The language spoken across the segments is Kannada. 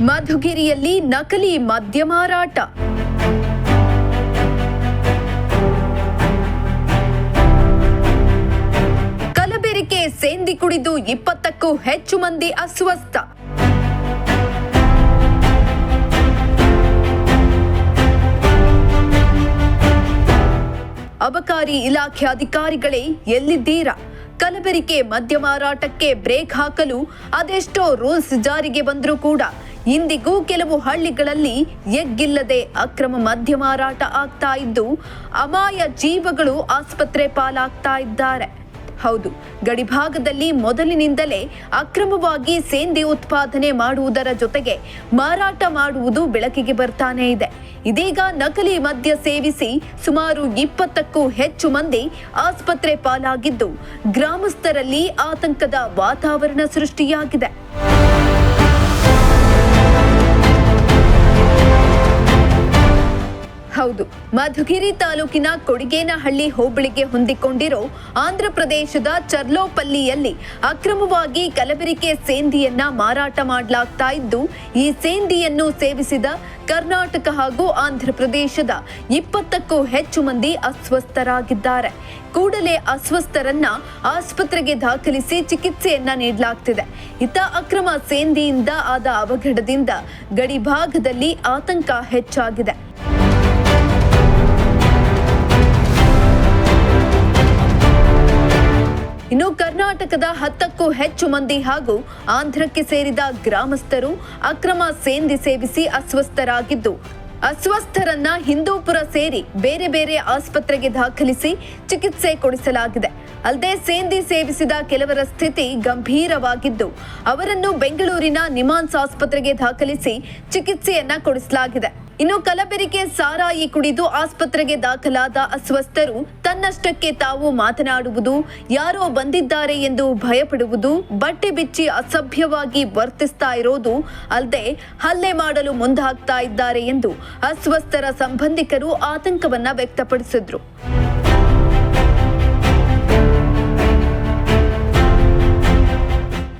ಮಧುಗಿರಿಯಲ್ಲಿ ನಕಲಿ ಮದ್ಯ ಮಾರಾಟ. ಕಲಬೆರಕೆ ಸೇಂದಿ ಕುಡಿದು 20ಕ್ಕೂ ಹೆಚ್ಚು ಮಂದಿ ಅಸ್ವಸ್ಥ. ಅಬಕಾರಿ ಇಲಾಖೆ ಅಧಿಕಾರಿಗಳೇ ಎಲ್ಲಿದ್ದೀರಾ? ಕಲಬೆರಕೆ ಮದ್ಯ ಮಾರಾಟಕ್ಕೆ ಬ್ರೇಕ್ ಹಾಕಲು ಅದೆಷ್ಟೋ ರೂಲ್ಸ್ ಜಾರಿಗೆ ಬಂದರೂ ಕೂಡ ಇಂದಿಗೂ ಕೆಲವು ಹಳ್ಳಿಗಳಲ್ಲಿ ಎಗ್ಗಿಲ್ಲದೆ ಅಕ್ರಮ ಮದ್ಯ ಮಾರಾಟ ಆಗ್ತಾ ಇದ್ದು ಅಮಾಯ ಜೀವಗಳು ಆಸ್ಪತ್ರೆ ಪಾಲಾಗ್ತಾ ಇದ್ದಾರೆ. ಹೌದು, ಗಡಿಭಾಗದಲ್ಲಿ ಮೊದಲಿನಿಂದಲೇ ಅಕ್ರಮವಾಗಿ ಸೇಂದಿ ಉತ್ಪಾದನೆ ಮಾಡುವುದರ ಜೊತೆಗೆ ಮಾರಾಟ ಮಾಡುವುದು ಬೆಳಕಿಗೆ ಬರ್ತಾನೆ ಇದೆ. ಇದೀಗ ನಕಲಿ ಮದ್ಯ ಸೇವಿಸಿ ಸುಮಾರು 20ಕ್ಕೂ ಹೆಚ್ಚು ಮಂದಿ ಆಸ್ಪತ್ರೆ ಪಾಲಾಗಿದ್ದು ಗ್ರಾಮಸ್ಥರಲ್ಲಿ ಆತಂಕದ ವಾತಾವರಣ ಸೃಷ್ಟಿಯಾಗಿದೆ. ಹೌದು, ಮಧುಗಿರಿ ತಾಲೂಕಿನ ಕೊಡಿಗೇನಹಳ್ಳಿ ಹೋಬಳಿಗೆ ಹೊಂದಿಕೊಂಡಿರೋ ಆಂಧ್ರ ಪ್ರದೇಶದ ಚರ್ಲೋಪಲ್ಲಿಯಲ್ಲಿ ಅಕ್ರಮವಾಗಿ ಕಲಬೆರಕೆ ಸೇಂದಿಯನ್ನ ಮಾರಾಟ ಮಾಡಲಾಗ್ತಾ ಇದ್ದು, ಈ ಸೇಂದಿಯನ್ನು ಸೇವಿಸಿದ ಕರ್ನಾಟಕ ಹಾಗೂ ಆಂಧ್ರ ಪ್ರದೇಶದ 20ಕ್ಕೂ ಹೆಚ್ಚು ಮಂದಿ ಅಸ್ವಸ್ಥರಾಗಿದ್ದಾರೆ. ಕೂಡಲೇ ಅಸ್ವಸ್ಥರನ್ನ ಆಸ್ಪತ್ರೆಗೆ ದಾಖಲಿಸಿ ಚಿಕಿತ್ಸೆಯನ್ನ ನೀಡಲಾಗ್ತಿದೆ. ಇತ್ತ ಅಕ್ರಮ ಸೇಂದಿಯಿಂದ ಆದ ಅವಘಡದಿಂದ ಗಡಿಭಾಗದಲ್ಲಿ ಆತಂಕ ಹೆಚ್ಚಾಗಿದೆ. ಇನ್ನು ಕರ್ನಾಟಕದ 10ಕ್ಕೂ ಹೆಚ್ಚು ಮಂದಿ ಹಾಗೂ ಆಂಧ್ರಕ್ಕೆ ಸೇರಿದ ಗ್ರಾಮಸ್ಥರು ಅಕ್ರಮ ಸೇಂದಿ ಸೇವಿಸಿ ಅಸ್ವಸ್ಥರಾಗಿದ್ದು, ಅಸ್ವಸ್ಥರನ್ನ ಹಿಂದೂಪುರ ಸೇರಿ ಬೇರೆ ಬೇರೆ ಆಸ್ಪತ್ರೆಗೆ ದಾಖಲಿಸಿ ಚಿಕಿತ್ಸೆ ಕೊಡಿಸಲಾಗಿದೆ. ಅಲ್ಲದೆ ಸೇಂದಿ ಸೇವಿಸಿದ ಕೆಲವರ ಸ್ಥಿತಿ ಗಂಭೀರವಾಗಿದ್ದು ಅವರನ್ನು ಬೆಂಗಳೂರಿನ ನಿಮಾನ್ಸ್ ಆಸ್ಪತ್ರೆಗೆ ದಾಖಲಿಸಿ ಚಿಕಿತ್ಸೆಯನ್ನ ಕೊಡಿಸಲಾಗಿದೆ. ಇನ್ನು ಕಲಬೆರಕೆ ಸಾರಾಯಿ ಕುಡಿದು ಆಸ್ಪತ್ರೆಗೆ ದಾಖಲಾದ ಅಸ್ವಸ್ಥರು ತನ್ನಷ್ಟಕ್ಕೆ ತಾವು ಮಾತನಾಡುವುದು, ಯಾರೋ ಬಂದಿದ್ದಾರೆ ಎಂದು ಭಯಪಡುವುದು, ಬಟ್ಟೆ ಬಿಚ್ಚಿ ಅಸಭ್ಯವಾಗಿ ವರ್ತಿಸ್ತಾ ಇರೋದು ಅಲ್ಲದೆ ಹಲ್ಲೆ ಮಾಡಲು ಮುಂದಾಗ್ತಾ ಇದ್ದಾರೆ ಎಂದು ಅಸ್ವಸ್ಥರ ಸಂಬಂಧಿಕರು ಆತಂಕವನ್ನ ವ್ಯಕ್ತಪಡಿಸಿದ್ರು.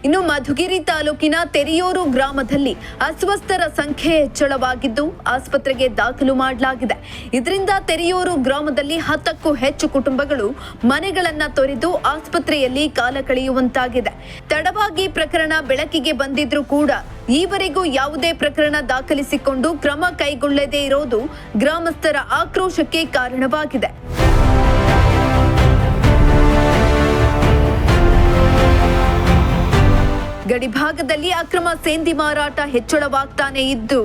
ಇನ್ನು ಮಧುಗಿರಿ ತಾಲೂಕಿನ ತೆರಿಯೂರು ಗ್ರಾಮದಲ್ಲಿ ಅಸ್ವಸ್ಥರ ಸಂಖ್ಯೆ ಹೆಚ್ಚಳವಾಗಿದ್ದು ಆಸ್ಪತ್ರೆಗೆ ದಾಖಲು ಮಾಡಲಾಗಿದೆ. ಇದರಿಂದ ತೆರಿಯೂರು ಗ್ರಾಮದಲ್ಲಿ 10ಕ್ಕೂ ಹೆಚ್ಚು ಕುಟುಂಬಗಳು ಮನೆಗಳನ್ನ ತೊರೆದು ಆಸ್ಪತ್ರೆಯಲ್ಲಿ ಕಾಲ ಕಳೆಯುವಂತಾಗಿದೆ. ತಡವಾಗಿ ಪ್ರಕರಣ ಬೆಳಕಿಗೆ ಬಂದಿದ್ರೂ ಕೂಡ ಈವರೆಗೂ ಯಾವುದೇ ಪ್ರಕರಣ ದಾಖಲಿಸಿಕೊಂಡು ಕ್ರಮ ಕೈಗೊಳ್ಳದೇ ಇರೋದು ಗ್ರಾಮಸ್ಥರ ಆಕ್ರೋಶಕ್ಕೆ ಕಾರಣವಾಗಿದೆ. ಗಡಿಭಾಗದಲ್ಲಿ ಅಕ್ರಮ ಸೇಂದಿ ಮಾರಾಟ ಹೆಚ್ಚಳವಾಗ್ತಾನೆ ಇದ್ದು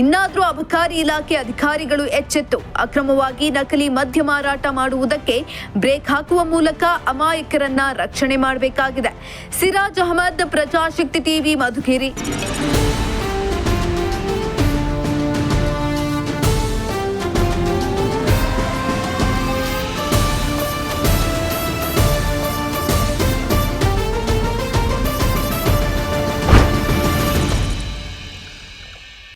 ಇನ್ನಾದ್ರೂ ಅಬಕಾರಿ ಇಲಾಖೆ ಅಧಿಕಾರಿಗಳು ಎಚ್ಚೆತ್ತು ಅಕ್ರಮವಾಗಿ ನಕಲಿ ಮದ್ಯ ಮಾರಾಟ ಮಾಡುವುದಕ್ಕೆ ಬ್ರೇಕ್ ಹಾಕುವ ಮೂಲಕ ಅಮಾಯಕರನ್ನ ರಕ್ಷಣೆ ಮಾಡಬೇಕಾಗಿದೆ. ಸಿರಾಜ್ ಅಹಮದ್, ಪ್ರಜಾಶಕ್ತಿ ಟಿವಿ, ಮಧುಗಿರಿ.